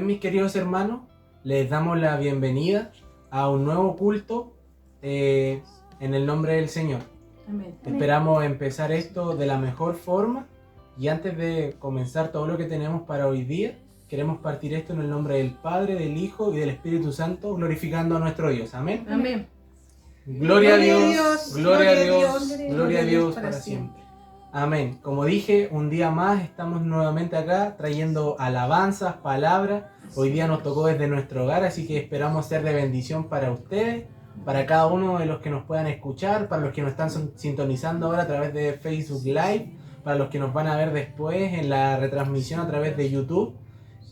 mis queridos hermanos, les damos la bienvenida a un nuevo culto en el nombre del Señor. Amén. Esperamos empezar esto de la mejor forma y antes de comenzar todo lo que tenemos para hoy día, queremos partir esto en el nombre del Padre, del Hijo y del Espíritu Santo, glorificando a nuestro Dios. Amén. Amén. Gloria a Dios, gloria a Dios, gloria gloria a Dios para siempre. Amén. Como dije, un día más estamos nuevamente acá trayendo alabanzas, palabras. Hoy día nos tocó desde nuestro hogar, así que esperamos ser de bendición para ustedes, para cada uno de los que nos puedan escuchar, para los que nos están sintonizando ahora a través de Facebook Live, para los que nos van a ver después en la retransmisión a través de YouTube.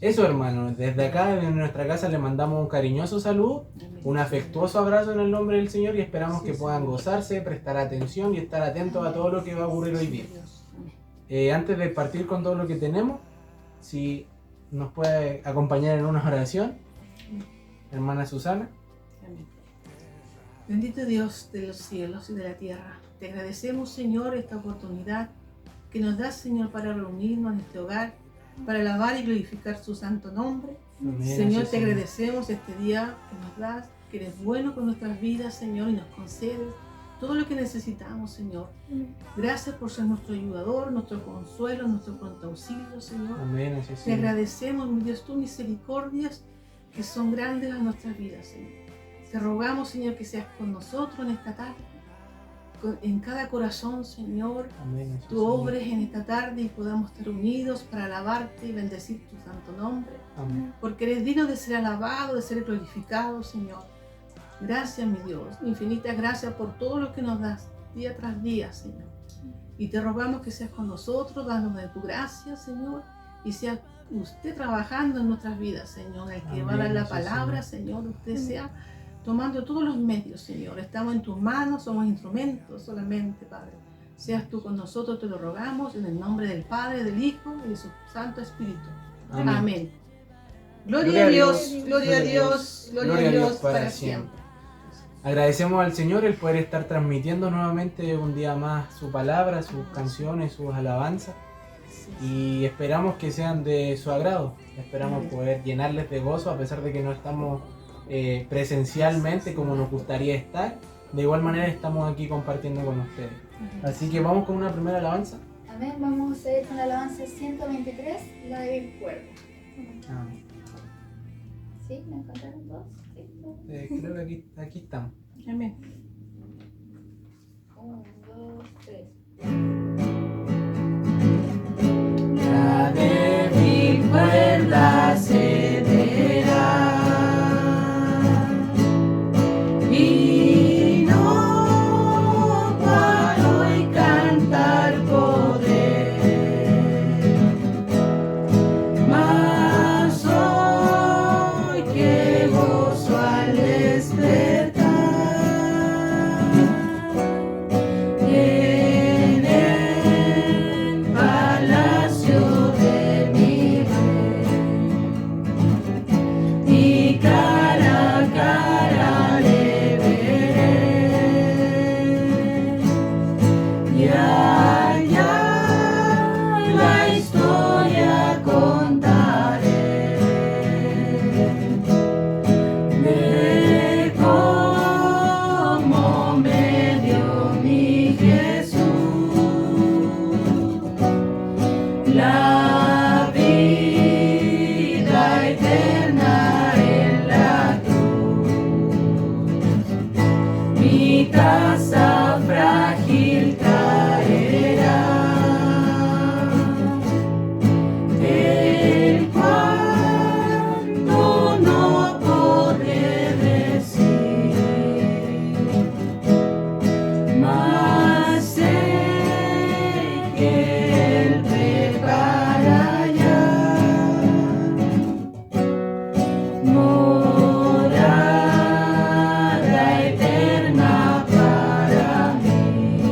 Eso, hermanos, desde acá en nuestra casa les mandamos un cariñoso saludo, un afectuoso abrazo en el nombre del Señor y esperamos que puedan gozarse, prestar atención y estar atentos a todo lo que va a ocurrir hoy día. Antes de partir con todo lo que tenemos, si nos puede acompañar en una oración, hermana Susana. Amén. Bendito Dios de los cielos y de la tierra, te agradecemos, Señor, esta oportunidad que nos das, Señor, para reunirnos en este hogar, para alabar y glorificar su santo nombre. Amén. Señor, Así te sea. agradecemos este día que nos das, que eres bueno con nuestras vidas, Señor, y nos concedes todo lo que necesitamos, Señor. Gracias por ser nuestro ayudador, nuestro consuelo, nuestro pronto auxilio, Señor. Amén, así Te sea. agradecemos, mi Dios, tus misericordias que son grandes en nuestras vidas, Señor. Te rogamos, Señor, que seas con nosotros en esta tarde, en cada corazón, Señor. Amén, así Tú sea. obres en esta tarde y podamos estar unidos para alabarte y bendecir tu santo nombre, Amén. porque eres digno de ser alabado, de ser glorificado, Señor. Gracias, mi Dios, infinitas gracias por todo lo que nos das día tras día, Señor. Y te rogamos que seas con nosotros, danos de tu gracia, Señor, y sea usted trabajando en nuestras vidas, Señor, el que va a dar Amén, la sí, palabra, Señor, usted sea tomando todos los medios, Señor. Estamos en tus manos, somos instrumentos solamente, Padre. Seas tú con nosotros, te lo rogamos, en el nombre del Padre, del Hijo y de su Santo Espíritu. Amén. Amén. Gloria a Dios, gloria a Dios, gloria a Dios para siempre. Agradecemos al Señor el poder estar transmitiendo nuevamente un día más su palabra, sus canciones, sus alabanzas. Y esperamos que sean de su agrado. Esperamos poder llenarles de gozo a pesar de que no estamos presencialmente como nos gustaría estar. De igual manera estamos aquí compartiendo con ustedes. Así que vamos con una primera alabanza. Amén, vamos a hacer con la alabanza 123, la del cuervo. Amén. ¿Sí? ¿Me encontraron todos? Sí. Creo que aquí estamos. Amén. 1, 2, 3. La débil cuerda cederá y no paro y cantar podré, mas hoy que gozo al despertar en el palacio de mi rey y cara a cara le veré y allá la historia contaré de cómo me dio mi Jesús la vida eterna en la cruz. Mi casa frágil traerá, el cuanto no podré decir, mas sé que Él prepara ya morada eterna para mí.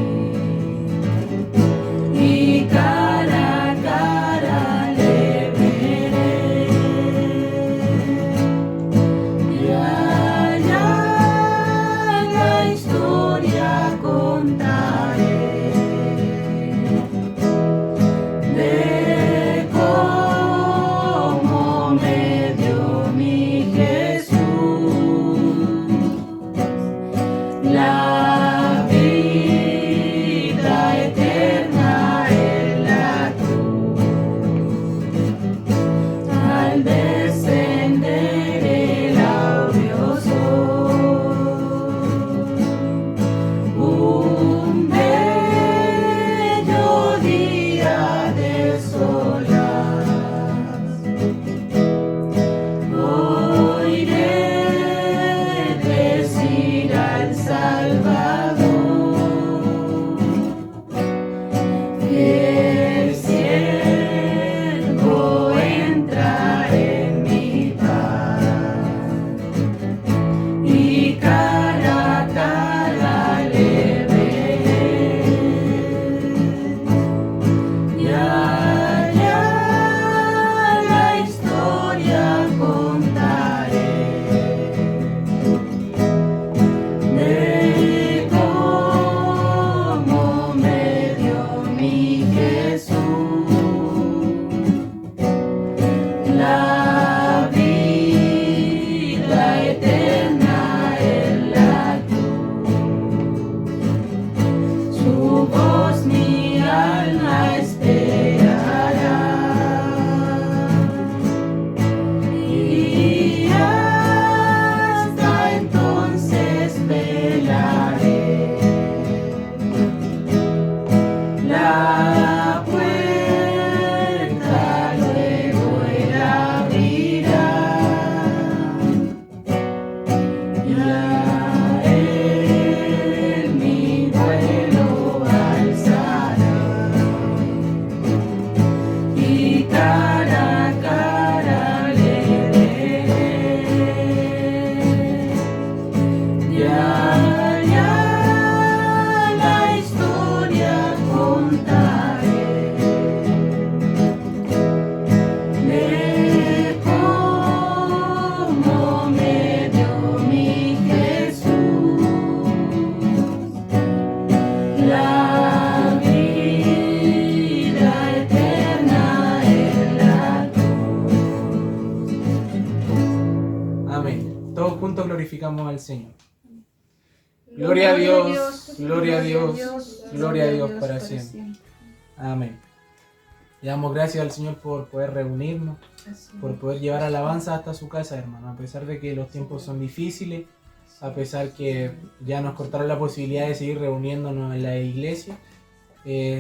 a Él mi vuelo alzaré, y cara a cara le veré. Ya la historia contaré de cómo me dio mi Jesús la vida eterna en la cruz. Amén. Todos juntos glorificamos al Señor. Gloria a Dios, gloria a Dios, gloria a Dios para siempre. Amén. Le damos gracias al Señor por poder reunirnos, por poder llevar alabanza hasta su casa, hermano. A pesar de que los tiempos son difíciles, a pesar que ya nos cortaron la posibilidad de seguir reuniéndonos en la iglesia,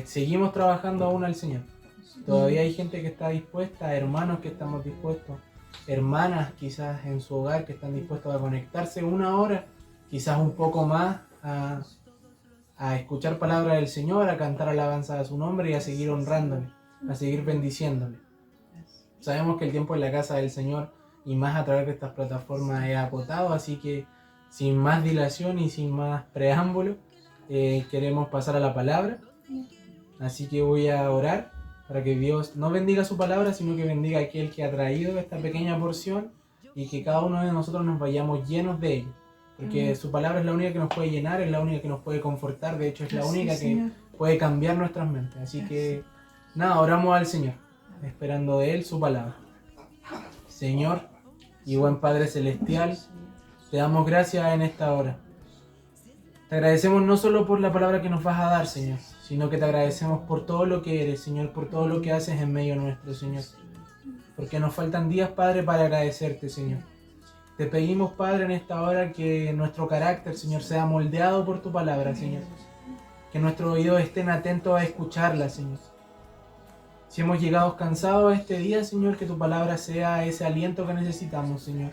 seguimos trabajando aún al Señor. Todavía hay gente que está dispuesta, hermanos que estamos dispuestos, hermanas quizás en su hogar que están dispuestos a conectarse una hora, quizás un poco más, a escuchar palabras del Señor, a cantar alabanza a su nombre y a seguir honrándole, a seguir bendiciéndole. Sabemos que el tiempo en la casa del Señor y más a través de estas plataformas es acotado, así que sin más dilación y sin más preámbulo, queremos pasar a la palabra. Así que voy a orar para que Dios no bendiga su palabra, sino que bendiga a aquel que ha traído esta pequeña porción y que cada uno de nosotros nos vayamos llenos de ella. Porque su palabra es la única que nos puede llenar, es la única que nos puede confortar, de hecho es la única que puede cambiar nuestras mentes. Así que nada, oramos al Señor, esperando de Él su palabra. Señor y buen Padre Celestial, te damos gracias en esta hora. Te agradecemos no solo por la palabra que nos vas a dar, Señor, sino que te agradecemos por todo lo que eres, Señor, por todo lo que haces en medio nuestro, Señor. Porque nos faltan días, Padre, para agradecerte, Señor. Te pedimos, Padre, en esta hora que nuestro carácter, Señor, sea moldeado por tu palabra, Señor. Que nuestros oídos estén atentos a escucharla, Señor. Si hemos llegado cansados a este día, Señor, que tu palabra sea ese aliento que necesitamos, Señor.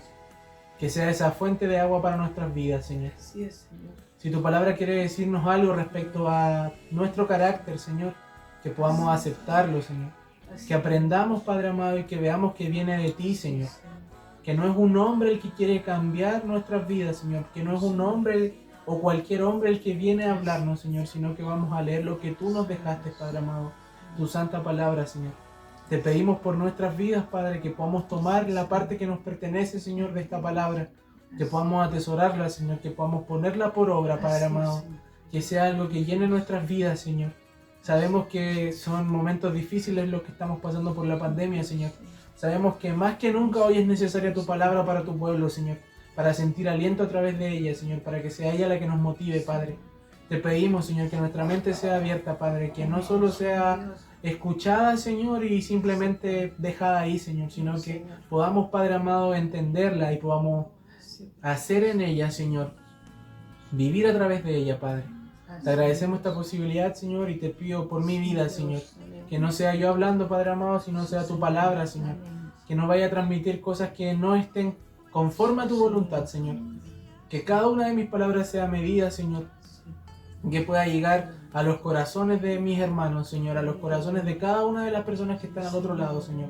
Que sea esa fuente de agua para nuestras vidas, Señor. Así es, Señor. Si tu palabra quiere decirnos algo respecto a nuestro carácter, Señor, que podamos aceptarlo, Señor. Que aprendamos, Padre amado, y que veamos que viene de ti, Señor. Que no es un hombre el que quiere cambiar nuestras vidas, Señor. Que no es un hombre o cualquier hombre el que viene a hablarnos, Señor, sino que vamos a leer lo que tú nos dejaste, Padre amado. Tu santa palabra, Señor. Te pedimos por nuestras vidas, Padre, que podamos tomar la parte que nos pertenece, Señor, de esta palabra. Que podamos atesorarla, Señor. Que podamos ponerla por obra, Padre amado. Que sea algo que llene nuestras vidas, Señor. Sabemos que son momentos difíciles los que estamos pasando por la pandemia, Señor. Sabemos que más que nunca hoy es necesaria tu palabra para tu pueblo, Señor. Para sentir aliento a través de ella, Señor. Para que sea ella la que nos motive, Padre. Te pedimos, Señor, que nuestra mente sea abierta, Padre. Que no solo sea escuchada, Señor, y simplemente dejada ahí, Señor. Sino que podamos, Padre amado, entenderla y podamos hacer en ella, Señor. Vivir a través de ella, Padre. Te agradecemos esta posibilidad, Señor, y te pido por mi vida, Señor. Que no sea yo hablando, Padre amado, sino sea tu palabra, Señor. Que no vaya a transmitir cosas que no estén conforme a tu voluntad, Señor. Que cada una de mis palabras sea medida, Señor. Que pueda llegar a los corazones de mis hermanos, Señor. A los corazones de cada una de las personas que están al otro lado, Señor.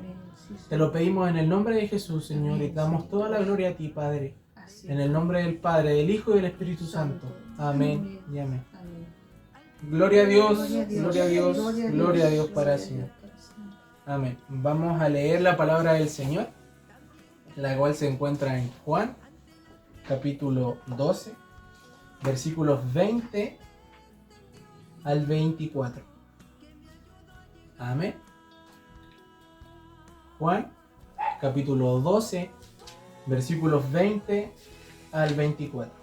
Te lo pedimos en el nombre de Jesús, Señor. Y te damos toda la gloria a ti, Padre. En el nombre del Padre, del Hijo y del Espíritu Santo. Amén y amén. Gloria a Dios, gloria a Dios, gloria a Dios para siempre. Amén. Vamos a leer la palabra del Señor, la cual se encuentra en Juan, capítulo 12, versículos 20 al 24. Amén. Juan, capítulo 12, versículos 20 al 24.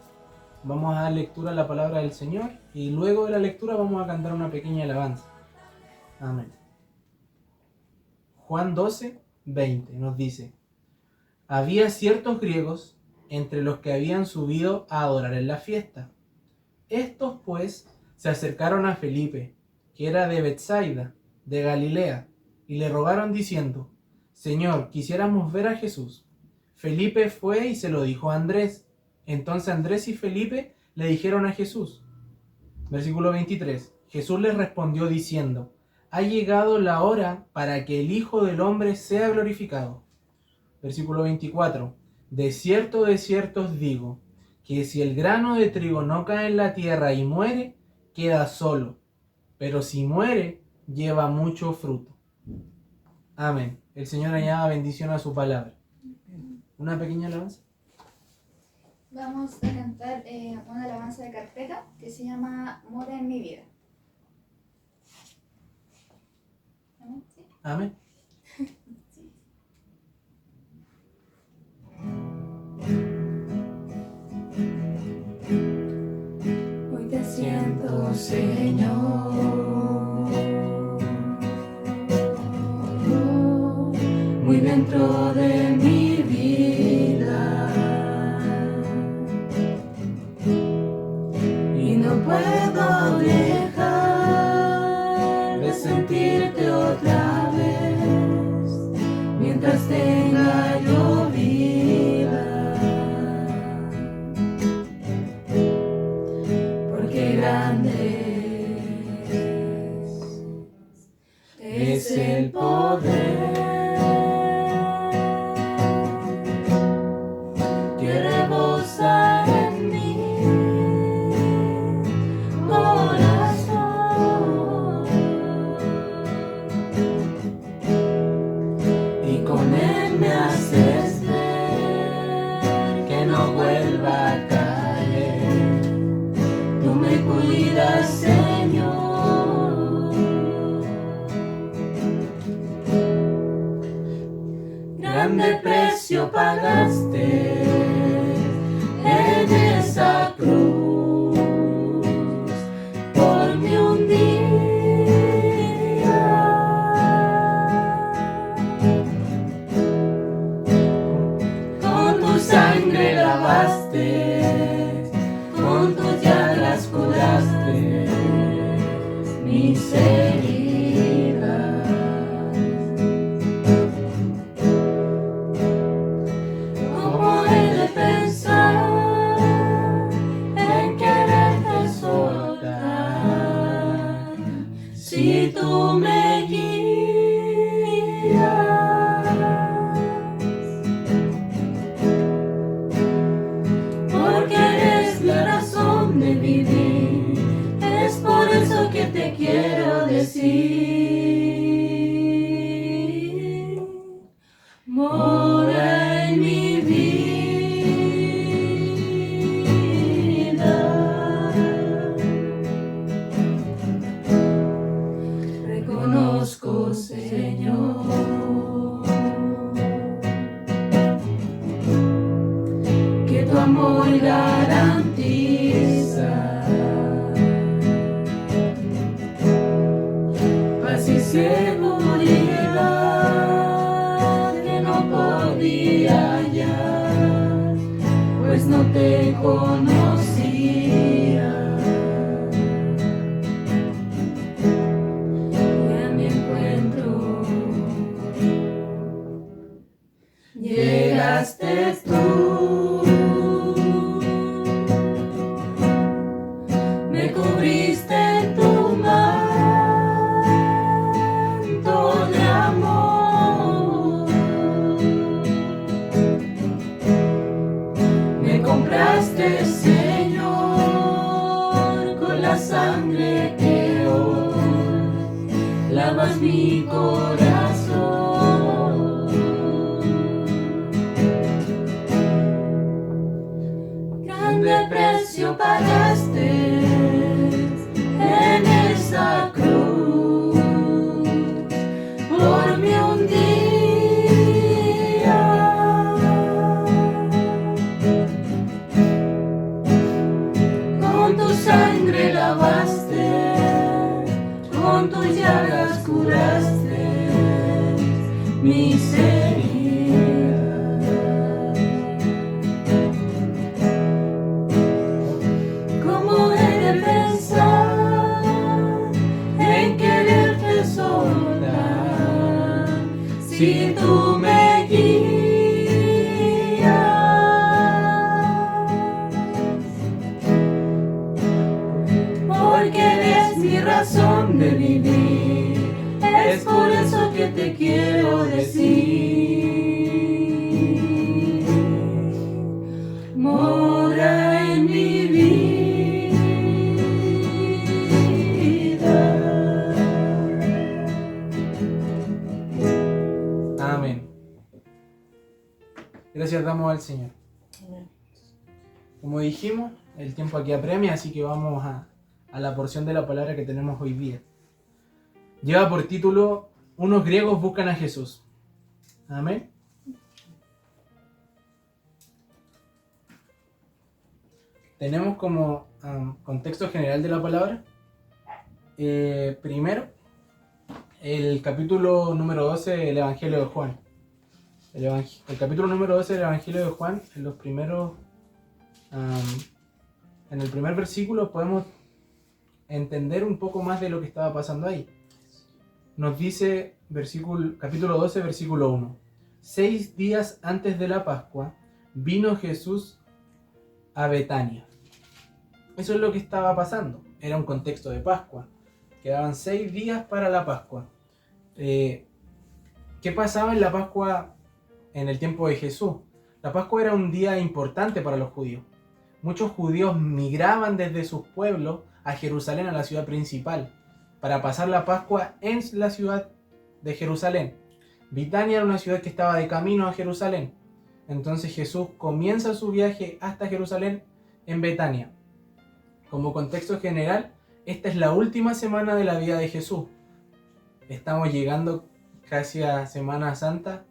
Vamos a dar lectura a la palabra del Señor y luego de la lectura vamos a cantar una pequeña alabanza. Amén. Juan 12, 20 nos dice: había ciertos griegos entre los que habían subido a adorar en la fiesta. Estos pues se acercaron a Felipe, que era de Betsaida, de Galilea, y le rogaron diciendo: Señor, quisiéramos ver a Jesús. Felipe fue y se lo dijo a Andrés. Entonces Andrés y Felipe le dijeron a Jesús. Versículo 23. Jesús les respondió diciendo: ha llegado la hora para que el Hijo del Hombre sea glorificado. Versículo 24. De cierto os digo, que si el grano de trigo no cae en la tierra y muere, queda solo, pero si muere, lleva mucho fruto. Amén. El Señor añada bendición a su palabra. Una pequeña alabanza. Vamos a cantar una alabanza de carpeta que se llama Mora en mi vida. ¿Amén? ¿Sí? Amén. Sí. Hoy te siento, Señor, muy dentro de mi vida, y no puedo dejar de sentirte otra vez mientras tenga yo vida, porque grande es el poder que rebosa en mi corazón, y con él me haces ver que no vuelva a caer. Tú me cuidas, Señor. Grande precio pagaste en esa cruz por mí un día. Con tu sangre lavaste, con tus llagas curaste mis heridas. ¿Cómo he de pensar en quererte soltar si tú me guías? Porque eres la razón de vivir, es por eso que te quiero decir: mora en mi vida. Reconozco, Señor, que tu amor garantiza paz y seguridad que no podía hallar, pues no te conocía. Y a mi encuentro llegaste tú, me cubriste en tu manto de amor, me compraste, Señor, con la sangre que hoy lavas mi corazón. Grande precio pagaste en esa cruz por mí un día. Con tu sangre lavaste, con tus llagas curaste mis heridas. ¿Cómo he de pensar en quererte soltar si tú me guías? razón de vivir. Es por eso que te quiero decir, mora en mi vida. Amén. Gracias damos al Señor. Amén. Como dijimos, el tiempo aquí apremia, así que vamos a la porción de la palabra que tenemos hoy día. Lleva por título: Unos griegos buscan a Jesús. Amén. Tenemos como contexto general de la palabra. Primero, el capítulo número 12 del Evangelio de Juan. El capítulo número 12 del Evangelio de Juan, en el primer versículo podemos entender un poco más de lo que estaba pasando ahí. Nos dice capítulo 12, versículo 1. 6 días antes de la Pascua, vino Jesús a Betania. Eso es lo que estaba pasando. Era un contexto de Pascua. Quedaban 6 días para la Pascua. ¿Qué pasaba en la Pascua en el tiempo de Jesús? La Pascua era un día importante para los judíos. Muchos judíos migraban desde sus pueblos a Jerusalén, a la ciudad principal, para pasar la Pascua en la ciudad de Jerusalén. Betania era una ciudad que estaba de camino a Jerusalén. Entonces Jesús comienza su viaje hasta Jerusalén en Betania. Como contexto general, esta es la última semana de la vida de Jesús. Estamos llegando casi a Semana Santa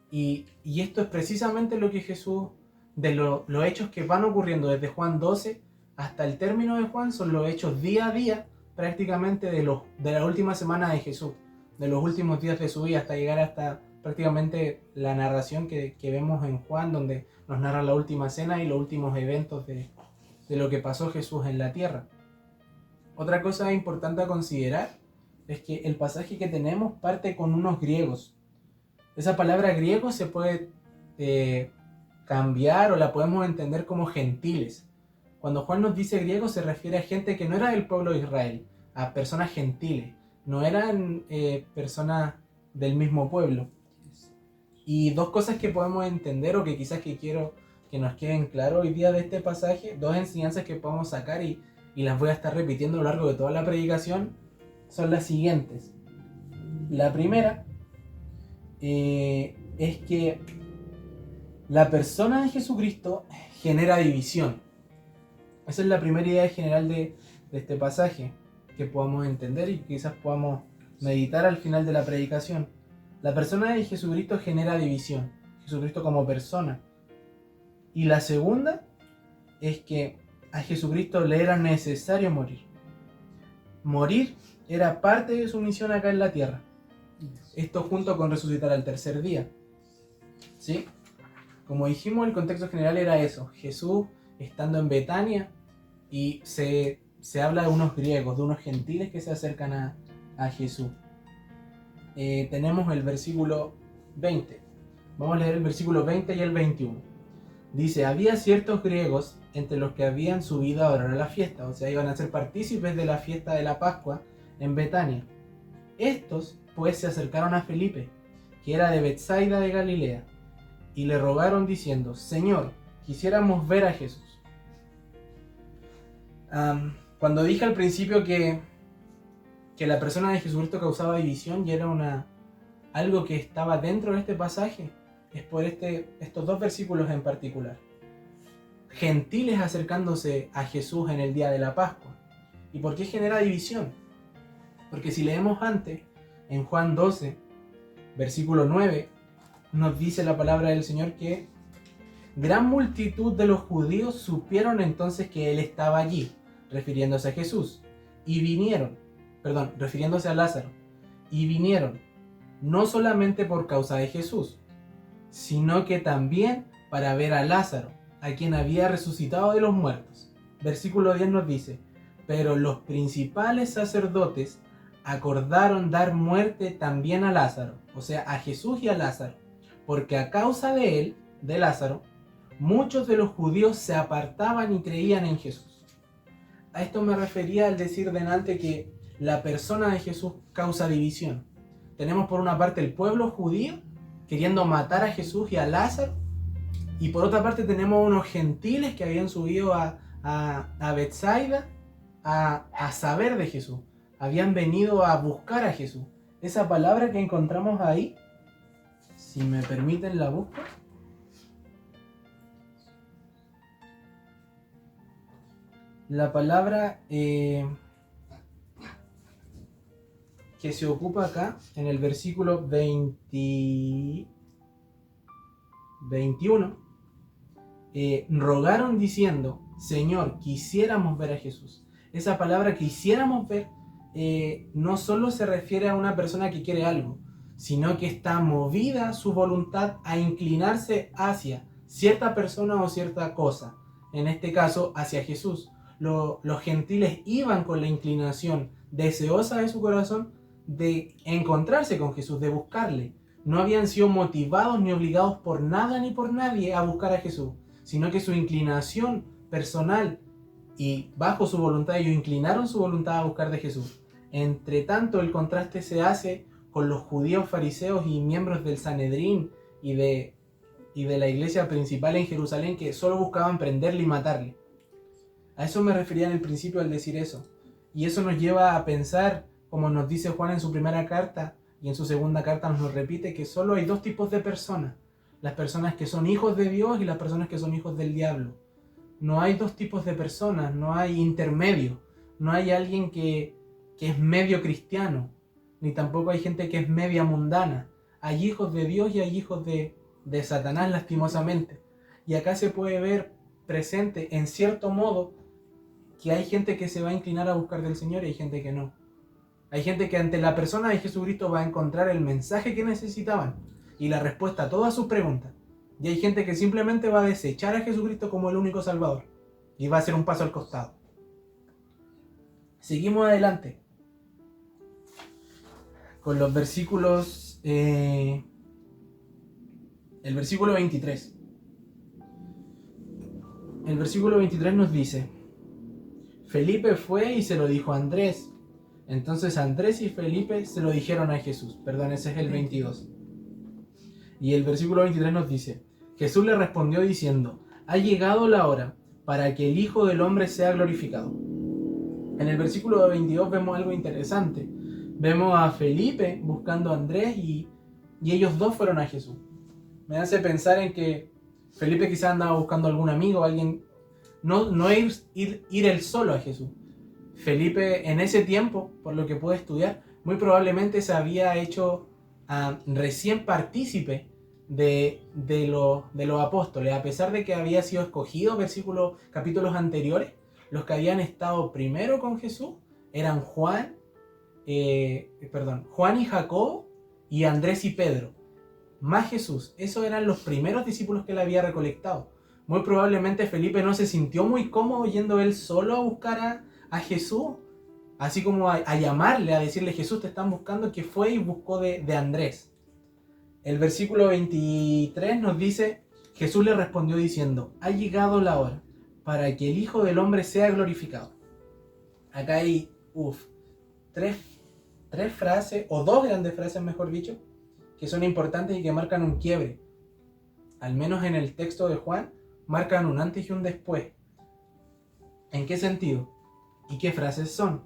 y esto es precisamente lo que Jesús, de los hechos que van ocurriendo desde Juan 12 hasta el término de Juan, son los hechos día a día prácticamente de la última semana de Jesús, de los últimos días de su vida, hasta llegar hasta prácticamente la narración que vemos en Juan, donde nos narra la última cena y los últimos eventos de lo que pasó Jesús en la tierra. Otra cosa importante a considerar es que el pasaje que tenemos parte con unos griegos. Esa palabra griego se puede cambiar o la podemos entender como gentiles. Cuando Juan nos dice griego se refiere a gente que no era del pueblo de Israel, a personas gentiles, no eran personas del mismo pueblo. Y dos cosas que podemos entender o que quizás que quiero que nos queden claros hoy día de este pasaje, dos enseñanzas que podemos sacar y las voy a estar repitiendo a lo largo de toda la predicación, son las siguientes. La primera es que la persona de Jesucristo genera división. Esa es la primera idea general de este pasaje que podamos entender y quizás podamos meditar al final de la predicación. La persona de Jesucristo genera división, Jesucristo como persona. Y la segunda es que a Jesucristo le era necesario morir. Morir era parte de su misión acá en la tierra. Esto junto con resucitar al tercer día. ¿Sí? Como dijimos, el contexto general era eso. Jesús estando en Betania y se habla de unos griegos, de unos gentiles que se acercan a Jesús. Tenemos el versículo 20. Vamos a leer el versículo 20 y el 21. Dice: había ciertos griegos entre los que habían subido a orar a la fiesta, o sea, iban a ser partícipes de la fiesta de la Pascua en Betania. Estos pues se acercaron a Felipe, que era de Betsaida de Galilea, y le rogaron diciendo: Señor, quisiéramos ver a Jesús. Cuando dije al principio que la persona de Jesucristo causaba división y era algo que estaba dentro de este pasaje, es por estos dos versículos en particular. Gentiles acercándose a Jesús en el día de la Pascua. ¿Y por qué genera división? Porque si leemos antes, en Juan 12, versículo 9, nos dice la palabra del Señor que gran multitud de los judíos supieron entonces que Él estaba allí, refiriéndose a Jesús, refiriéndose a Lázaro, y vinieron, no solamente por causa de Jesús, sino que también para ver a Lázaro, a quien había resucitado de los muertos. Versículo 10 nos dice: pero los principales sacerdotes acordaron dar muerte también a Lázaro, o sea, a Jesús y a Lázaro, porque a causa de él, de Lázaro, muchos de los judíos se apartaban y creían en Jesús. A esto me refería al decir delante que la persona de Jesús causa división. Tenemos por una parte el pueblo judío queriendo matar a Jesús y a Lázaro, y por otra parte tenemos unos gentiles que habían subido a Betsaida a saber de Jesús. Habían venido a buscar a Jesús. Esa palabra que encontramos ahí, si me permiten la busco. La palabra que se ocupa acá en el versículo 21, rogaron diciendo: Señor, quisiéramos ver a Jesús. Esa palabra quisiéramos ver no solo se refiere a una persona que quiere algo, sino que está movida su voluntad a inclinarse hacia cierta persona o cierta cosa, en este caso hacia Jesús. Los gentiles iban con la inclinación deseosa de su corazón de encontrarse con Jesús, de buscarle. No habían sido motivados ni obligados por nada ni por nadie a buscar a Jesús, sino que su inclinación personal y bajo su voluntad, ellos inclinaron su voluntad a buscar de Jesús. Entre tanto, el contraste se hace con los judíos fariseos y miembros del Sanedrín y de la iglesia principal en Jerusalén, que solo buscaban prenderle y matarle. A eso me refería en el principio al decir eso. Y eso nos lleva a pensar, como nos dice Juan en su primera carta, y en su segunda carta nos lo repite, que solo hay dos tipos de personas: las personas que son hijos de Dios y las personas que son hijos del diablo. No hay dos tipos de personas, no hay intermedio, no hay alguien que es medio cristiano, ni tampoco hay gente que es media mundana. Hay hijos de Dios y hay hijos de Satanás, lastimosamente. Y acá se puede ver presente, en cierto modo, que hay gente que se va a inclinar a buscar del Señor y hay gente que no. Hay gente que ante la persona de Jesucristo va a encontrar el mensaje que necesitaban y la respuesta a todas sus preguntas. Y hay gente que simplemente va a desechar a Jesucristo como el único Salvador y va a hacer un paso al costado. Seguimos adelante con los versículos, el versículo 23. El versículo 23 nos dice: Felipe fue y se lo dijo a Andrés. Entonces Andrés y Felipe se lo dijeron a Jesús. Perdón, ese es el 22. Y el versículo 23 nos dice: Jesús le respondió diciendo: ha llegado la hora para que el Hijo del Hombre sea glorificado. En el versículo 22 vemos algo interesante. Vemos a Felipe buscando a Andrés y ellos dos fueron a Jesús. Me hace pensar en que Felipe quizás andaba buscando algún amigo, alguien, no ir él solo a Jesús. Felipe en ese tiempo, por lo que pude estudiar, muy probablemente se había hecho recién partícipe de los apóstoles, a pesar de que había sido escogido, capítulos anteriores. Los que habían estado primero con Jesús eran Juan y Jacobo y Andrés y Pedro, más Jesús. Esos eran los primeros discípulos que él había recolectado. Muy probablemente Felipe no se sintió muy cómodo yendo él solo a buscar a Jesús, así como a llamarle, a decirle: Jesús, te están buscando, que fue y buscó de Andrés. El versículo 23 nos dice: Jesús le respondió diciendo: ha llegado la hora para que el Hijo del Hombre sea glorificado. Acá hay tres frases, o dos grandes frases mejor dicho, que son importantes y que marcan un quiebre. Al menos en el texto de Juan, marcan un antes y un después. ¿En qué sentido? ¿Y qué frases son?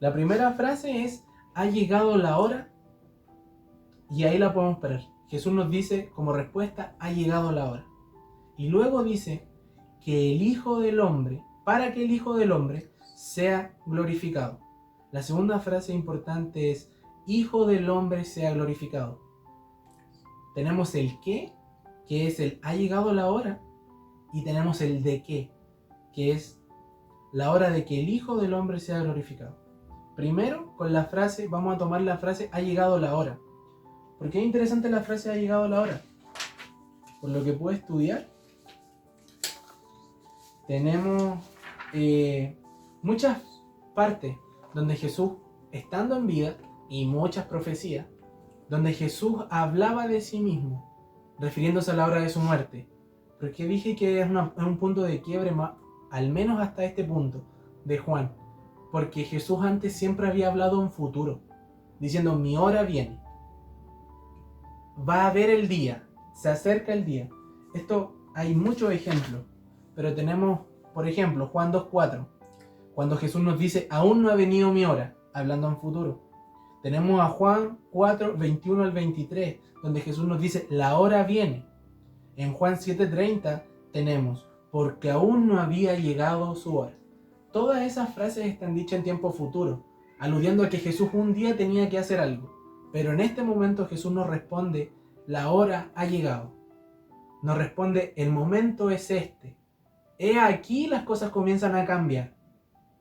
La primera frase es: ha llegado la hora, y ahí la podemos parar. Jesús nos dice como respuesta: ha llegado la hora. Y luego dice que el Hijo del Hombre, para que el Hijo del Hombre sea glorificado. La segunda frase importante es: Hijo del Hombre sea glorificado. Tenemos el qué, que es el ha llegado la hora, y tenemos el de qué, que es la hora de que el Hijo del Hombre sea glorificado. Primero, con la frase, vamos a tomar la frase ha llegado la hora. ¿Por qué es interesante la frase ha llegado la hora? Por lo que pude estudiar, tenemos muchas partes donde Jesús, estando en vida, y muchas profecías, donde Jesús hablaba de sí mismo, refiriéndose a la hora de su muerte. Porque dije que es un punto de quiebre, al menos hasta este punto, de Juan. porque Jesús antes siempre había hablado en futuro, diciendo, mi hora viene. Va a haber el día, se acerca el día. Esto hay muchos ejemplos, pero tenemos, por ejemplo, Juan 2:4, cuando Jesús nos dice, aún no ha venido mi hora, hablando en futuro. Tenemos a Juan 4:21 al 23, donde Jesús nos dice, la hora viene. En Juan 7:30 tenemos, porque aún no había llegado su hora. Todas esas frases están dichas en tiempo futuro, aludiendo a que Jesús un día tenía que hacer algo. Pero en este momento Jesús nos responde, la hora ha llegado. Nos responde, el momento es este. He aquí las cosas comienzan a cambiar.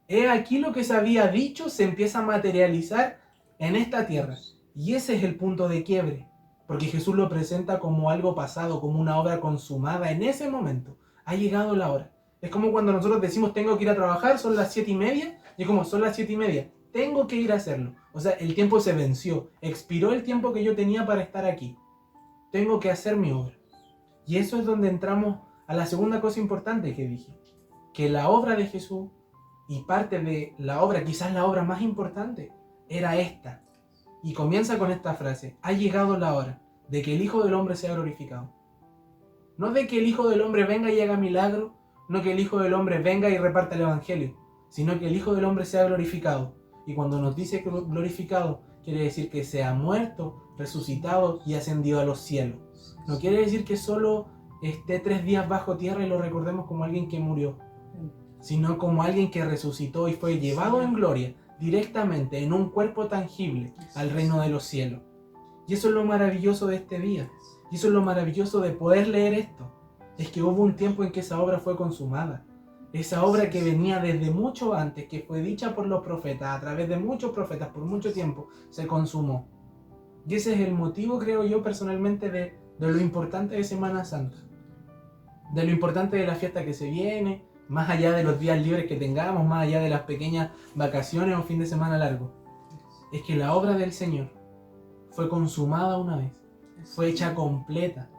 He aquí lo que se había dicho se empieza a materializar en esta tierra. Y ese es el punto de quiebre. Porque Jesús lo presenta como algo pasado, como una obra consumada. En ese momento ha llegado la hora. Es como cuando nosotros decimos tengo que ir a trabajar, son las 7:30. Y es como son las 7:30. Tengo que ir a hacerlo. O sea, el tiempo se venció. Expiró el tiempo que yo tenía para estar aquí. Tengo que hacer mi obra. Y eso es donde entramos a la segunda cosa importante que dije. Que la obra de Jesús y parte de la obra, quizás la obra más importante, era esta. Y comienza con esta frase. Ha llegado la hora de que el Hijo del Hombre sea glorificado. No de que el Hijo del Hombre venga y haga milagro. No que el Hijo del Hombre venga y reparta el Evangelio. Sino que el Hijo del Hombre sea glorificado. Y cuando nos dice glorificado, quiere decir que se ha muerto, resucitado y ascendido a los cielos. No quiere decir que solo esté 3 días bajo tierra y lo recordemos como alguien que murió, sino como alguien que resucitó y fue llevado en gloria directamente en un cuerpo tangible al reino de los cielos. Y eso es lo maravilloso de este día. Y eso es lo maravilloso de poder leer esto. Es que hubo un tiempo en que esa obra fue consumada. Esa obra que venía desde mucho antes, que fue dicha por los profetas, a través de muchos profetas por mucho tiempo, se consumó. Y ese es el motivo, creo yo personalmente, de lo importante de Semana Santa. De lo importante de la fiesta que se viene, más allá de los días libres que tengamos, más allá de las pequeñas vacaciones o fin de semana largo. Es que la obra del Señor fue consumada una vez, fue hecha completa,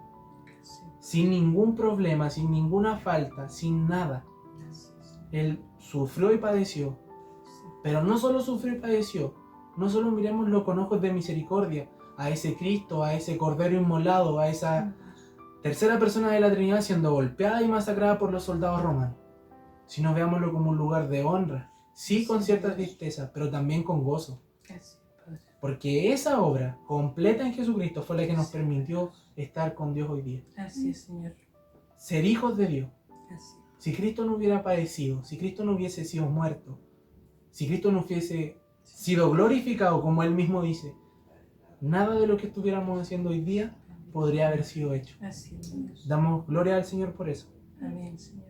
sin ningún problema, sin ninguna falta, sin nada. Él sufrió y padeció, pero no solo sufrió y padeció, no solo miremoslo con ojos de misericordia, a ese Cristo, a ese Cordero inmolado, a esa tercera persona de la Trinidad siendo golpeada y masacrada por los soldados romanos, sino veámoslo como un lugar de honra, sí con cierta tristeza, pero también con gozo. Porque esa obra completa en Jesucristo fue la que nos permitió estar con Dios hoy día. Así es, Señor. Ser hijos de Dios. Así. Si Cristo no hubiera padecido, si Cristo no hubiese sido muerto, si Cristo no hubiese sido glorificado, como Él mismo dice, nada de lo que estuviéramos haciendo hoy día podría haber sido hecho. Así es, Señor. Damos gloria al Señor por eso. Amén, Señor.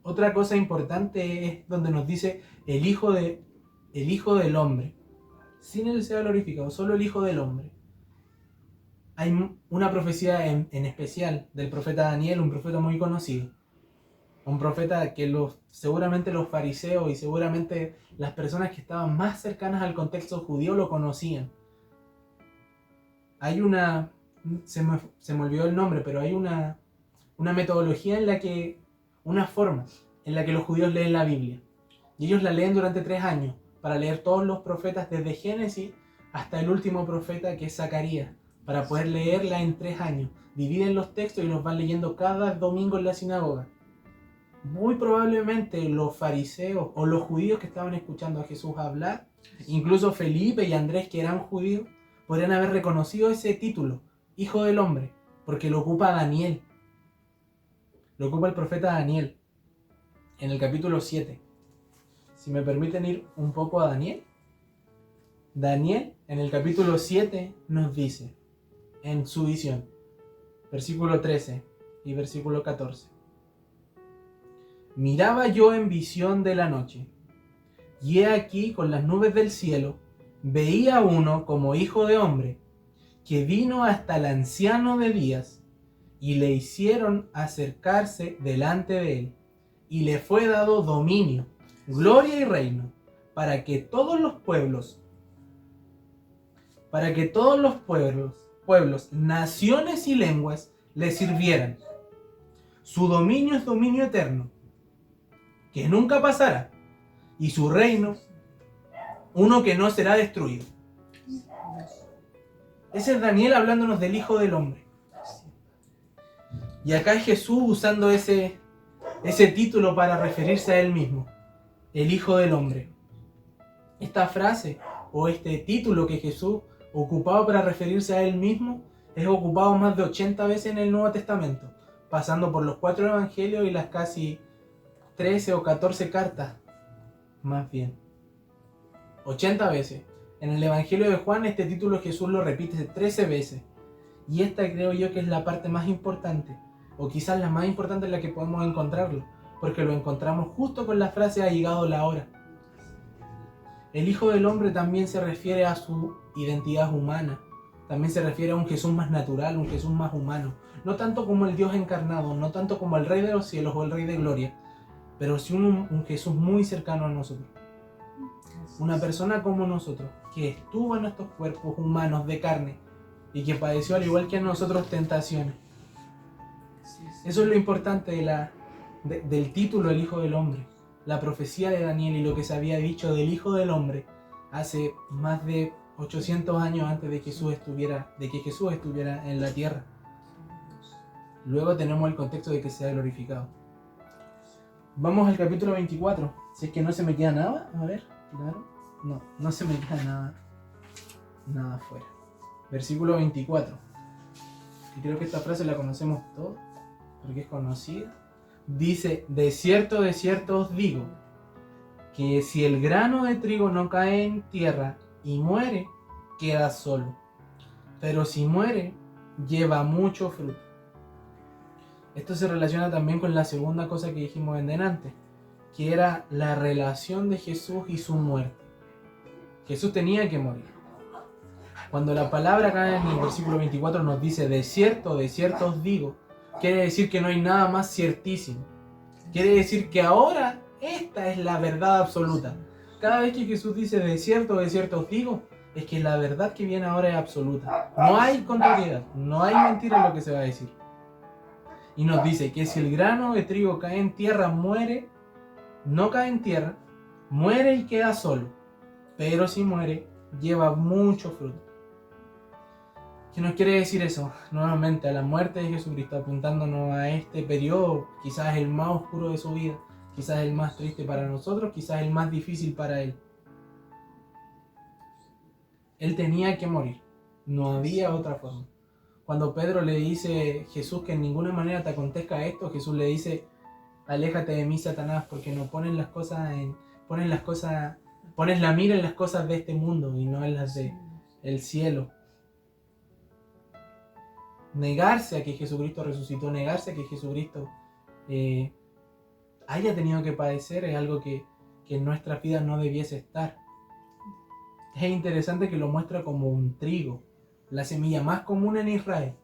Otra cosa importante es donde nos dice el Hijo del Hombre. Sin Él sea glorificado, solo el Hijo del Hombre. Hay una profecía en especial del profeta Daniel, un profeta muy conocido. Un profeta que seguramente los fariseos y seguramente las personas que estaban más cercanas al contexto judío lo conocían. Hay se me olvidó el nombre, pero hay una metodología una forma en la que los judíos leen la Biblia. Y ellos la leen durante 3 años, para leer todos los profetas desde Génesis hasta el último profeta que es Zacarías, para poder leerla en 3 años. Dividen los textos y los van leyendo cada domingo en la sinagoga. Muy probablemente los fariseos o los judíos que estaban escuchando a Jesús hablar, incluso Felipe y Andrés, que eran judíos, podrían haber reconocido ese título, Hijo del Hombre, porque lo ocupa Daniel. Lo ocupa el profeta Daniel en el capítulo 7. Si me permiten ir un poco a Daniel. Daniel en el capítulo 7 nos dice, en su visión, versículo 13 y versículo 14. Miraba yo en visión de la noche, y he aquí con las nubes del cielo, veía uno como hijo de hombre, que vino hasta el anciano de días, y le hicieron acercarse delante de él, y le fue dado dominio, gloria y reino, para que todos los pueblos, naciones y lenguas le sirvieran. Su dominio es dominio eterno, que nunca pasará, y su reino uno que no será destruido. Ese es Daniel hablándonos del Hijo del Hombre. Y acá es Jesús usando ese título para referirse a él mismo, el Hijo del Hombre. Esta frase o este título que Jesús ocupaba para referirse a él mismo es ocupado más de 80 veces en el Nuevo Testamento, pasando por los 4 evangelios y las casi 13 o 14 cartas, más bien. 80 veces. En el Evangelio de Juan este título Jesús lo repite 13 veces. Y esta creo yo que es la parte más importante, o quizás la más importante en la que podemos encontrarlo, porque lo encontramos justo con la frase "ha llegado la hora". El Hijo del Hombre también se refiere a su identidad humana, también se refiere a un Jesús más natural, un Jesús más humano, no tanto como el Dios encarnado, no tanto como el Rey de los cielos o el Rey de gloria, pero sí un Jesús muy cercano a nosotros. Una persona como nosotros, que estuvo en estos cuerpos humanos de carne y que padeció al igual que nosotros tentaciones. Eso es lo importante del título El Hijo del Hombre, la profecía de Daniel y lo que se había dicho del Hijo del Hombre hace más de 800 años antes de que Jesús estuviera en la tierra. Luego tenemos el contexto de que sea glorificado. Vamos al capítulo 24. Si es que no se me queda nada, a ver, claro. No se me queda nada fuera. Versículo 24. Y creo que esta frase la conocemos todos, porque es conocida. Dice: de cierto os digo, que si el grano de trigo no cae en tierra y muere, queda solo. Pero si muere, lleva mucho fruto. Esto se relaciona también con la segunda cosa que dijimos en delante, que era la relación de Jesús y su muerte. Jesús tenía que morir. Cuando la palabra acá en el versículo 24 nos dice de cierto os digo, quiere decir que no hay nada más ciertísimo. Quiere decir que ahora esta es la verdad absoluta. Cada vez que Jesús dice de cierto os digo, es que la verdad que viene ahora es absoluta. No hay contrariedad, no hay mentira en lo que se va a decir. Y nos dice que si el grano de trigo cae en tierra, no cae en tierra, muere y queda solo. Pero si muere, lleva mucho fruto. ¿Qué nos quiere decir eso? Nuevamente a la muerte de Jesucristo, apuntándonos a este periodo, quizás el más oscuro de su vida, quizás el más triste para nosotros, quizás el más difícil para él. Él tenía que morir, no había otra forma. Cuando Pedro le dice a Jesús que en ninguna manera te acontezca esto, Jesús le dice: aléjate de mí, Satanás, porque no pones la mira en las cosas de este mundo y no en las del cielo. Negarse a que Jesucristo resucitó, negarse a que Jesucristo haya tenido que padecer es algo que en nuestra vida no debiese estar. Es interesante que lo muestra como un trigo, la semilla más común en Israel.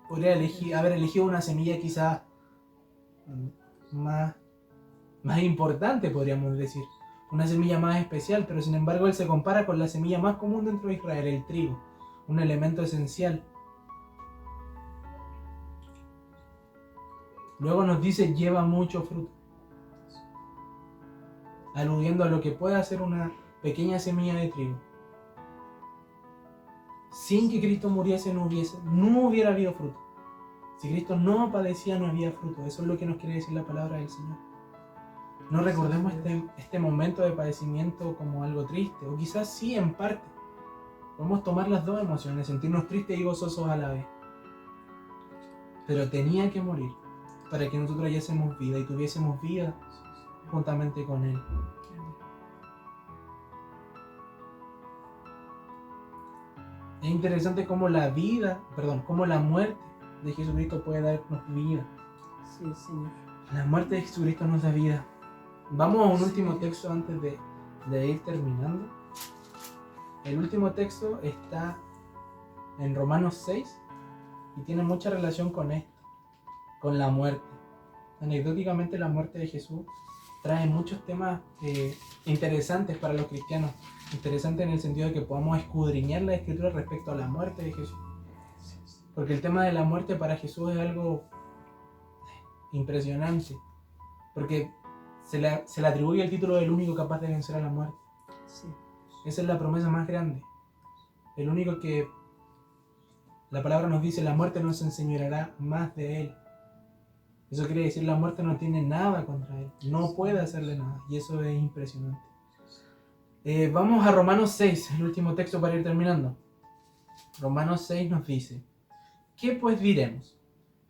Podría haber elegido una semilla quizás más importante, podríamos decir, una semilla más especial, pero sin embargo él se compara con la semilla más común dentro de Israel, el trigo, un elemento esencial. Luego nos dice: lleva mucho fruto, aludiendo a lo que puede hacer una pequeña semilla de trigo. Sin que Cristo muriese no hubiera habido fruto. Si Cristo no padecía, no había fruto. Eso es lo que nos quiere decir la palabra del Señor. No recordemos este momento de padecimiento como algo triste, o quizás sí en parte. Podemos tomar las dos emociones, sentirnos tristes y gozosos a la vez. Pero tenía que morir para que nosotros hallásemos vida y tuviésemos vida juntamente con Él. Es interesante cómo la muerte de Jesucristo puede darnos vida. Sí, Señor. La muerte de Jesucristo nos da vida. Vamos a un último texto antes de ir terminando. El último texto está en Romanos 6 y tiene mucha relación con esto, con la muerte. Anecdóticamente, la muerte de Jesús trae muchos temas interesantes para los cristianos. Interesante en el sentido de que podamos escudriñar la Escritura respecto a la muerte de Jesús. Porque el tema de la muerte para Jesús es algo impresionante. Porque se le atribuye el título del único capaz de vencer a la muerte. Sí. Esa es la promesa más grande. El único que la palabra nos dice, la muerte no se enseñoreará más de él. Eso quiere decir, la muerte no tiene nada contra él. No puede hacerle nada. Y eso es impresionante. Vamos a Romanos 6, el último texto para ir terminando. Romanos 6 nos dice, ¿qué pues diremos?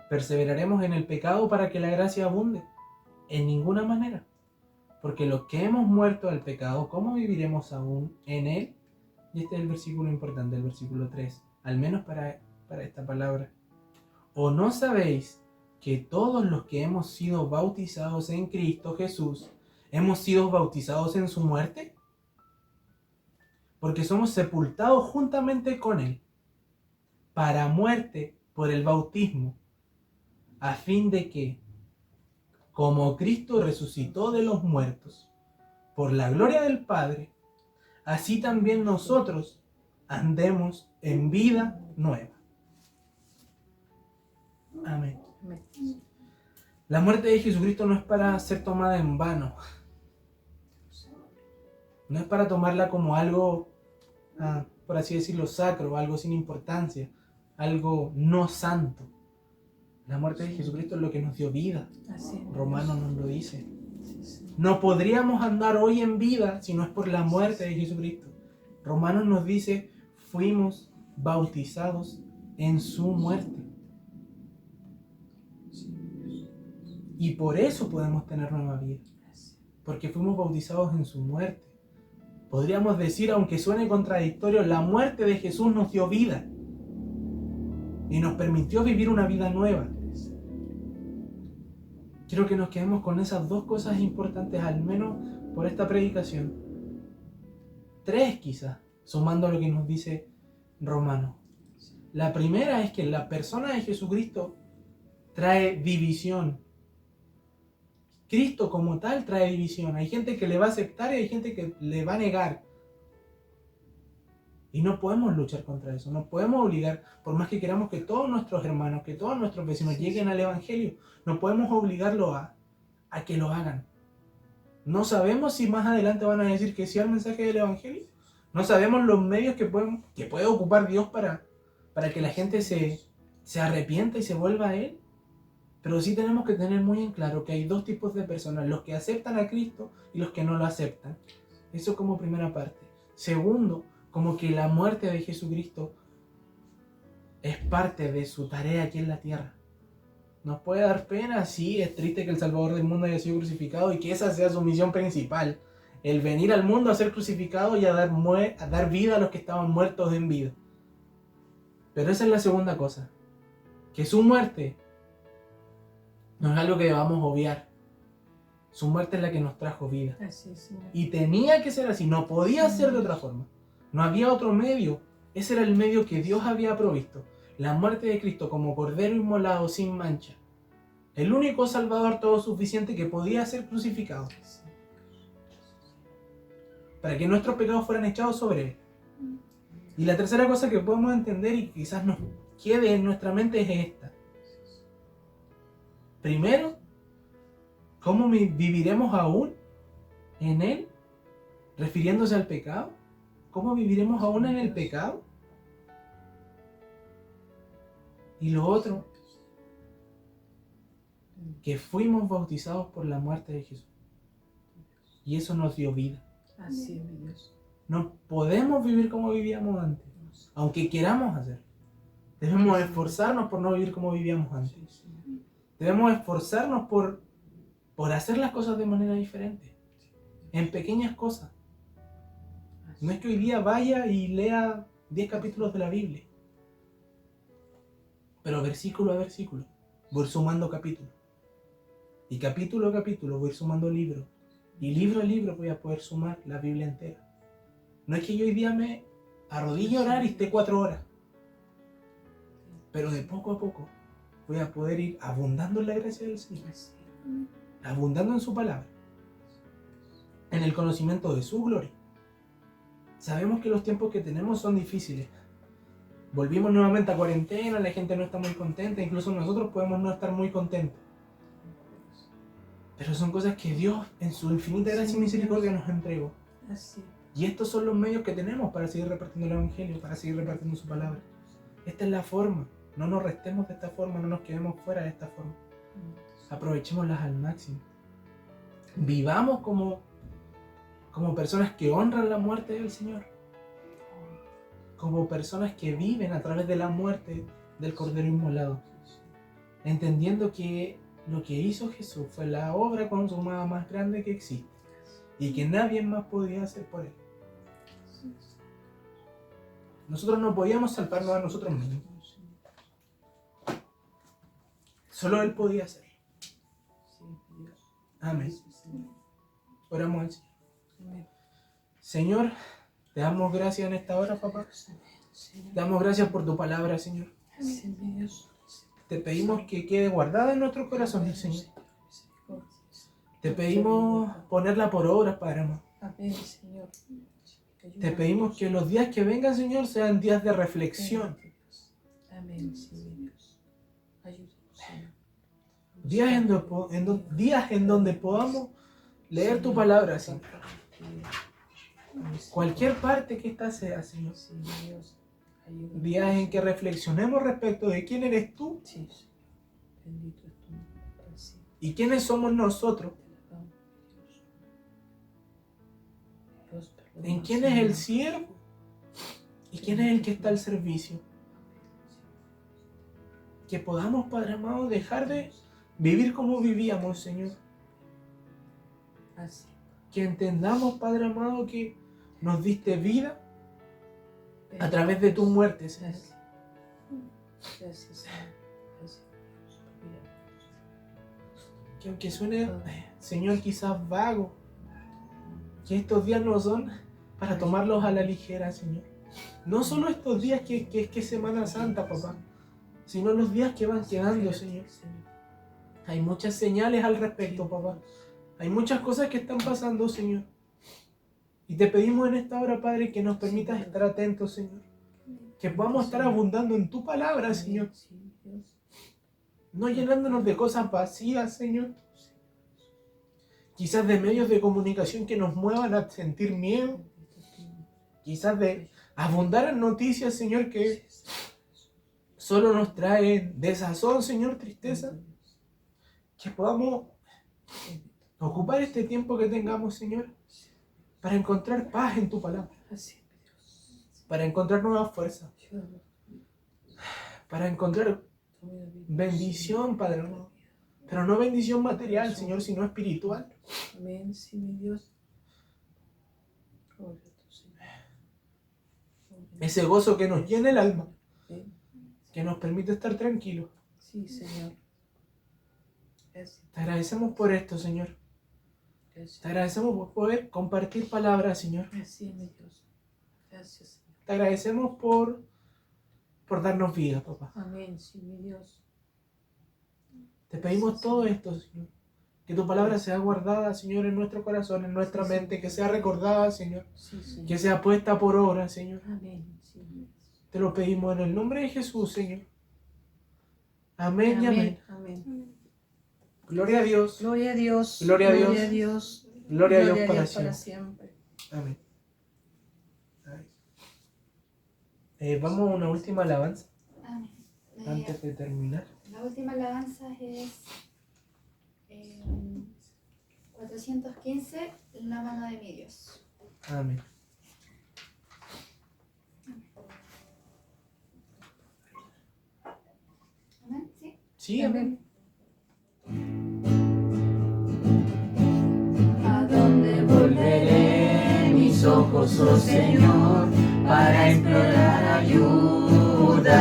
¿Perseveraremos en el pecado para que la gracia abunde? En ninguna manera. Porque los que hemos muerto al pecado, ¿cómo viviremos aún en él? Y este es el versículo importante, el versículo 3. Al menos para esta palabra. ¿O no sabéis que todos los que hemos sido bautizados en Cristo Jesús, hemos sido bautizados en su muerte? Porque somos sepultados juntamente con él, para muerte por el bautismo, a fin de que, como Cristo resucitó de los muertos, por la gloria del Padre, así también nosotros andemos en vida nueva. Amén. Amén. La muerte de Jesucristo no es para ser tomada en vano. No es para tomarla como algo, por así decirlo, sacro, algo sin importancia, algo no santo. La muerte de Jesucristo es lo que nos dio vida. Así es. Romanos nos lo dice. Sí, sí. No podríamos andar hoy en vida si no es por la muerte de Jesucristo. Romanos nos dice, fuimos bautizados en su muerte. Y por eso podemos tener nueva vida. Porque fuimos bautizados en su muerte. Podríamos decir, aunque suene contradictorio, la muerte de Jesús nos dio vida. Y nos permitió vivir una vida nueva. Quiero que nos quedemos con esas dos cosas importantes, al menos por esta predicación. 3 quizás, sumando lo que nos dice Romano. La primera es que la persona de Jesucristo trae división. Cristo como tal trae división. Hay gente que le va a aceptar y hay gente que le va a negar. Y no podemos luchar contra eso. No podemos obligar, por más que queramos que todos nuestros hermanos, que todos nuestros vecinos lleguen al Evangelio, no podemos obligarlos a que lo hagan. No sabemos si más adelante van a decir que sí al mensaje del Evangelio. No sabemos los medios que puede ocupar Dios para que la gente se arrepienta y se vuelva a Él. Pero sí tenemos que tener muy en claro que hay 2 tipos de personas, los que aceptan a Cristo y los que no lo aceptan. Eso como primera parte. Segundo, como que la muerte de Jesucristo es parte de su tarea aquí en la tierra. Nos puede dar pena, sí, es triste que el Salvador del mundo haya sido crucificado y que esa sea su misión principal. El venir al mundo a ser crucificado y a dar vida a los que estaban muertos en vida. Pero esa es la segunda cosa. Que su muerte no es algo que debamos obviar. Su muerte es la que nos trajo vida. Así es, Señor. Y tenía que ser así, no podía ser de otra forma. No había otro medio. Ese era el medio que Dios había provisto. La muerte de Cristo como cordero inmolado sin mancha. El único Salvador todo suficiente que podía ser crucificado. Para que nuestros pecados fueran echados sobre Él. Y la tercera cosa que podemos entender y quizás nos quede en nuestra mente es esta. Primero, ¿cómo viviremos aún en Él? Refiriéndose al pecado. ¿Cómo viviremos aún en el pecado? Y lo otro, que fuimos bautizados por la muerte de Jesús. Y eso nos dio vida. Así es, mi Dios. No podemos vivir como vivíamos antes, aunque queramos hacerlo. Debemos esforzarnos por no vivir como vivíamos antes. Debemos esforzarnos por hacer las cosas de manera diferente, en pequeñas cosas. No es que hoy día vaya y lea 10 capítulos de la Biblia, pero versículo a versículo voy sumando capítulos. Y capítulo a capítulo voy sumando libros. Y libro a libro voy a poder sumar la Biblia entera. No es que yo hoy día me arrodille a orar y esté 4 horas. Pero de poco a poco voy a poder ir abundando en la gracia del Señor. Abundando en su palabra. En el conocimiento de su gloria. Sabemos que los tiempos que tenemos son difíciles. Volvimos nuevamente a cuarentena, la gente no está muy contenta, incluso nosotros podemos no estar muy contentos. Pero son cosas que Dios, en su infinita gracia y misericordia, nos entregó. Así. Y estos son los medios que tenemos para seguir repartiendo el Evangelio, para seguir repartiendo su palabra. Esta es la forma. No nos restemos de esta forma, no nos quedemos fuera de esta forma. Aprovechémoslas al máximo. Vivamos como personas que honran la muerte del Señor. Como personas que viven a través de la muerte del Cordero Inmolado. Entendiendo que lo que hizo Jesús fue la obra consumada más grande que existe. Y que nadie más podía hacer por Él. Nosotros no podíamos salvarnos a nosotros mismos. Solo Él podía hacerlo. Amén. Oramos al Señor. Señor, te damos gracias en esta hora, papá. Te damos gracias por tu palabra, Señor. Te pedimos que quede guardada en nuestros corazones, Señor. Te pedimos ponerla por obras, Padre amado. Te pedimos que los días que vengan, Señor, sean días de reflexión. Días en donde podamos leer tu palabra, Señor. Cualquier parte que esta sea, Señor. Días en que reflexionemos respecto de quién eres tú y quiénes somos nosotros. En quién es el siervo y quién es el que está al servicio. Que podamos, Padre amado, dejar de vivir como vivíamos, Señor. Que entendamos, Padre amado, que nos diste vida a través de tu muerte, Señor. Que aunque suene, Señor, quizás vago, que estos días no son para tomarlos a la ligera, Señor. No solo estos días que es Semana Santa, papá, sino los días que van quedando, Señor. Hay muchas señales al respecto, papá. Hay muchas cosas que están pasando, Señor. Y te pedimos en esta hora, Padre, que nos permitas estar atentos, Señor. Que podamos estar abundando en tu palabra, Señor. No llenándonos de cosas vacías, Señor. Quizás de medios de comunicación que nos muevan a sentir miedo. Quizás de abundar en noticias, Señor, que solo nos traen desazón, Señor, tristeza. Que podamos ocupar este tiempo que tengamos, Señor, para encontrar paz en tu palabra. Para encontrar nuevas fuerzas. Para encontrar bendición, Padre amado. Pero no bendición material, Señor, sino espiritual. Amén, sí, mi Dios. Ese gozo que nos llena el alma. Que nos permite estar tranquilos. Sí, Señor. Te agradecemos por esto, Señor. Te agradecemos por poder compartir palabras, Señor. Así es, mi Dios. Gracias, Señor. Te agradecemos por darnos vida, papá. Amén, sí, mi Dios. Te pedimos todo esto, Señor. Que tu palabra sea guardada, Señor, en nuestro corazón, en nuestra mente. Que sea recordada, Señor. Sí, Señor. Que sea puesta por obra, Señor. Amén, sí, mi Dios. Te lo pedimos en el nombre de Jesús, Señor. Amén y amén. Amén. Gloria a Dios. Gloria a Dios. Gloria a Dios. Gloria a Dios. Gloria a Dios Gloria para siempre. Amén. Vamos a una última alabanza Amén. antes de terminar. La última alabanza es 415, La mano de mi Dios. Amén. Amén, ¿sí? Sí, amén. ¿A dónde volveré mis ojos, oh Señor, para implorar ayuda?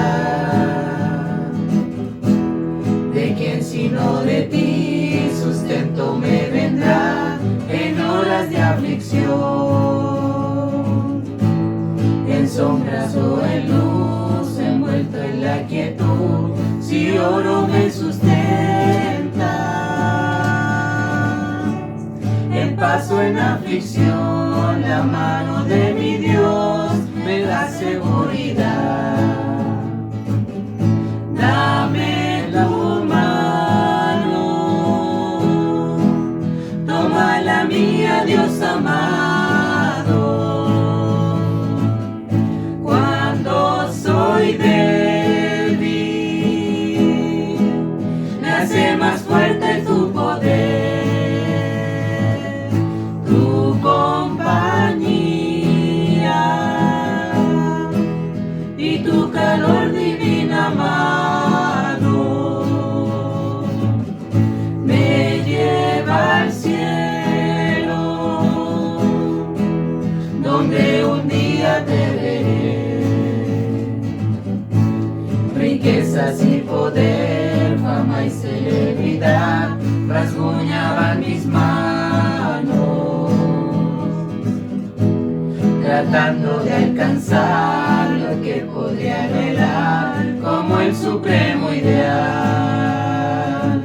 ¿De quién sino de ti sustento me vendrá en horas de aflicción? En sombras o en luz, envuelto en la quietud, si oro me sustenta. En paso en aflicción, la mano de mi Dios me da seguridad. Dame tu mano, toma la mía, Dios amado. fuerte tu poder, tu compañía y tu calor divino amado me lleva al cielo, donde un día te veré. Riquezas y poder, fama y celebridad rasguñaban mis manos, tratando de alcanzar lo que podría anhelar como el supremo ideal.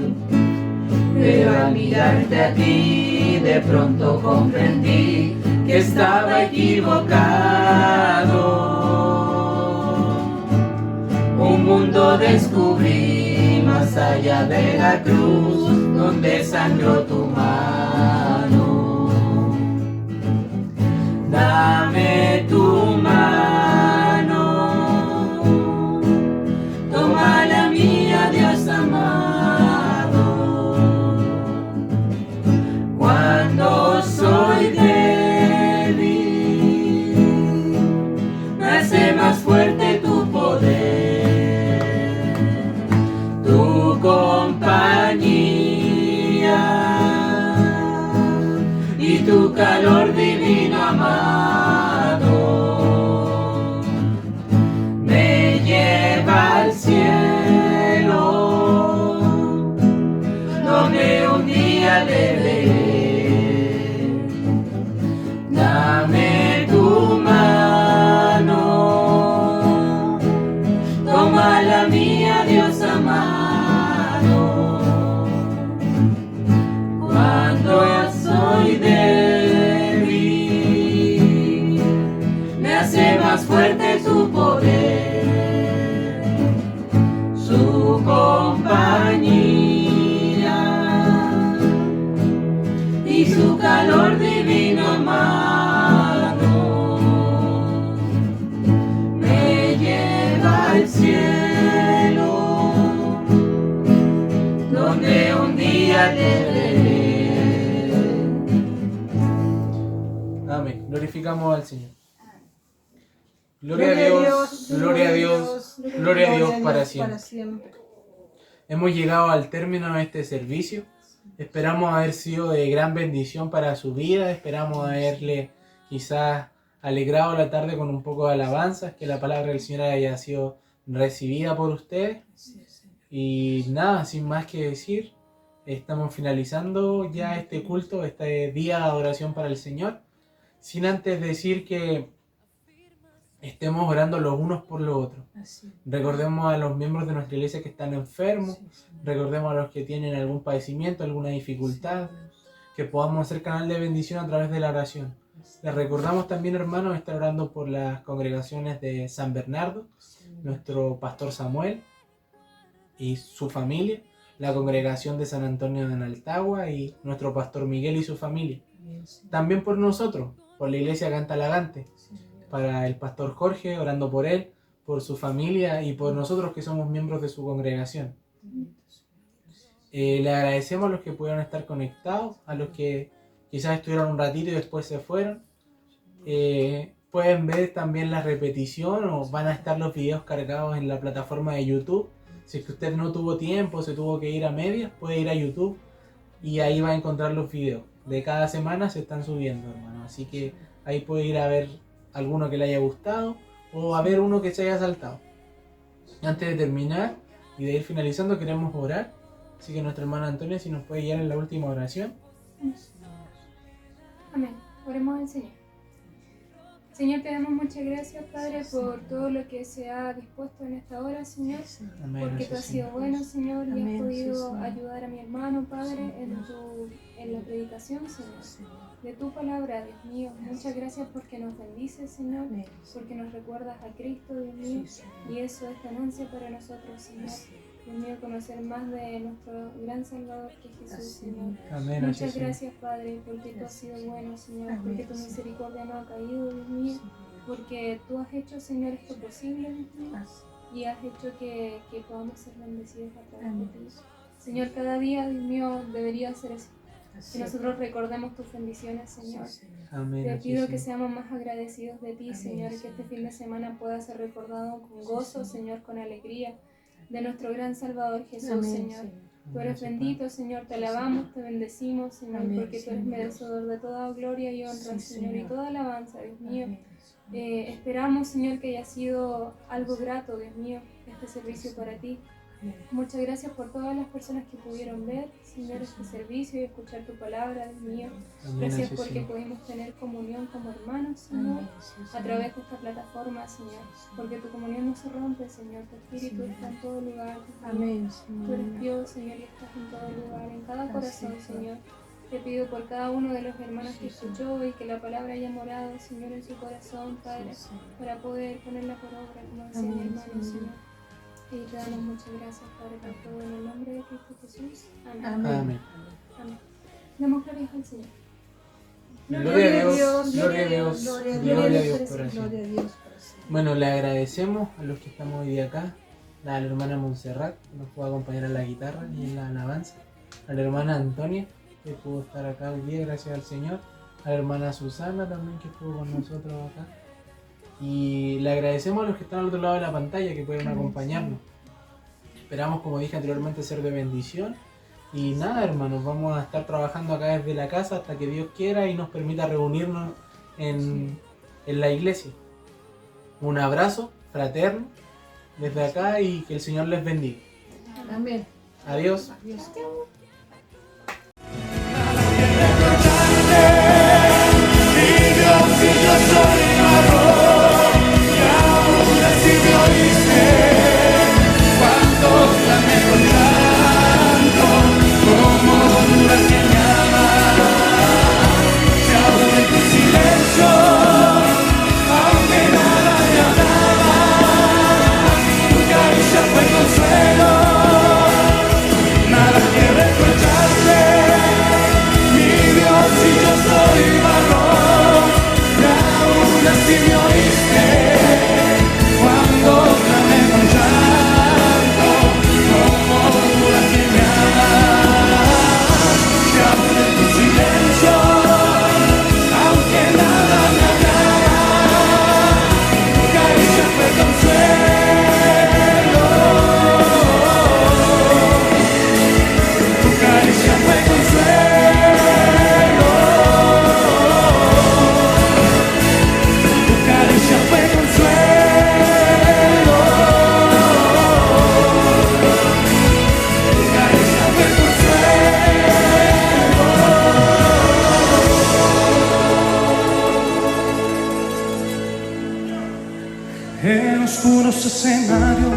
Pero al mirarte a ti, de pronto comprendí que estaba equivocado. Un mundo descubrí más allá de la cruz, donde sangró tu mano. Dame tu mano, toma la mía, Dios amado. Cuando soy débil, me hace más fuerte tu poder, tu compañía y tu calor divino amado me lleva al cielo, donde un día te veré. Dame tu mano, toma la mía, Dios amado. Cuando soy débil, me hace más fuerte tu poder, su compañía y su calor divino amado me lleva al cielo, donde un día te veré. Amén. Glorificamos al Señor. Gloria a Dios, gloria a Dios, gloria a Dios para siempre. Hemos llegado al término de este servicio. Esperamos haber sido de gran bendición para su vida. Esperamos haberle quizás alegrado la tarde con un poco de alabanzas, que la palabra del Señor haya sido recibida por ustedes. Y nada, sin más que decir, estamos finalizando ya este culto, este día de adoración para el Señor. Sin antes decir que estemos orando los unos por los otros. Recordemos a los miembros de nuestra iglesia que están enfermos, recordemos a los que tienen algún padecimiento, alguna dificultad, que podamos ser canal de bendición a través de la oración. Les recordamos también, hermanos, estar orando por las congregaciones de San Bernardo, nuestro pastor Samuel y su familia, la congregación de San Antonio de Analtagua y nuestro pastor Miguel y su familia. También por nosotros, por la iglesia Cantalagante, para el pastor Jorge, orando por él, por su familia y por nosotros que somos miembros de su congregación. Le agradecemos a los que pudieron estar conectados, a los que quizás estuvieron un ratito y después se fueron. Pueden ver también la repetición o van a estar los videos cargados en la plataforma de YouTube. Si es que usted no tuvo tiempo, se tuvo que ir a medias, puede ir a YouTube y ahí va a encontrar los videos. De cada semana se están subiendo, hermano. Así que ahí puede ir a ver alguno que le haya gustado o a ver uno que se haya saltado. Antes de terminar y de ir finalizando, queremos orar. Así que nuestra hermana Antonia, si nos puede guiar en la última oración. Amén. Oremos al Señor. Señor, te damos muchas gracias, Padre, por todo lo que se ha dispuesto en esta hora, Señor. Amén. Porque tú has sido bueno, Señor, y Amén, has podido sí, Señor. ayudar a mi hermano, Padre, en la predicación, Señor. De tu palabra, Dios mío. Muchas gracias porque nos bendices, Señor, Amén. porque nos recuerdas a Cristo, Dios mío, y eso es ganancia para nosotros, Señor. Dios mío, conocer más de nuestro gran Salvador que es Jesús, Señor. Amén. Muchas gracias, Padre, porque tú has sido bueno, Señor, porque tu misericordia no ha caído, Dios mío, porque tú has hecho, Señor, esto posible, Dios mío, y has hecho que podamos ser bendecidos a través de ti. Señor, cada día, Dios mío, debería ser así. Así Que es. nosotros recordemos tus bendiciones, Señor. Sí, Señor. Amén. Te así pido sea. que seamos más agradecidos de ti, Amén, Señor, y que este fin de semana pueda ser recordado con gozo, Señor, con alegría, de nuestro gran Salvador Jesús, Amén, Señor. Tú eres Gracias, bendito, Señor, te alabamos, te bendecimos, Señor, Amén, porque tú eres Señor. merecedor de toda gloria y honra, Sí, Señor, y Señor. toda alabanza, Dios mío. Amén. Esperamos, Señor, que haya sido algo grato, Dios mío, este servicio para ti. Amén. Muchas gracias por todas las personas que pudieron ver, Señor, este servicio y escuchar tu palabra, Dios mío. Amén, Gracias así porque sea. pudimos tener comunión como hermanos, Señor, Amén. Sí, a Señor. través de esta plataforma, Señor. Porque tu comunión no se rompe, Señor. Tu espíritu está en todo lugar. Amén, Tú eres Señor. Dios, Señor, y estás en todo lugar, en cada Así corazón, es. Señor. Te pido por cada uno de los hermanos que escuchó y que la palabra haya morado, Señor, en su corazón, Padre, Sí, Señor. para poder ponerla por obra, como decía mi Amén, hermano, Señor. Señor. Y te damos muchas gracias, Padre, por todo en el nombre de Cristo Jesús. Amén. Amén. Amén. Amén. Damos gloria al Señor. Gloria a Dios, gloria a Dios, gloria a gloria a Dios, Dios por allá. Gloria a Dios para siempre. Bueno, le agradecemos a los que estamos hoy día acá, a la hermana Montserrat, que nos pudo acompañar a la guitarra y en la alabanza, a la hermana Antonia, que pudo estar acá hoy día, gracias al Señor, a la hermana Susana también, que estuvo con nosotros acá. Y le agradecemos a los que están al otro lado de la pantalla, que pueden acompañarnos. Esperamos, como dije anteriormente, ser de bendición. Y nada, hermanos, vamos a estar trabajando acá desde la casa hasta que Dios quiera y nos permita reunirnos en la iglesia. Un abrazo fraterno desde acá y que el Señor les bendiga. Amén. Adiós. Adiós. En oscuros escenarios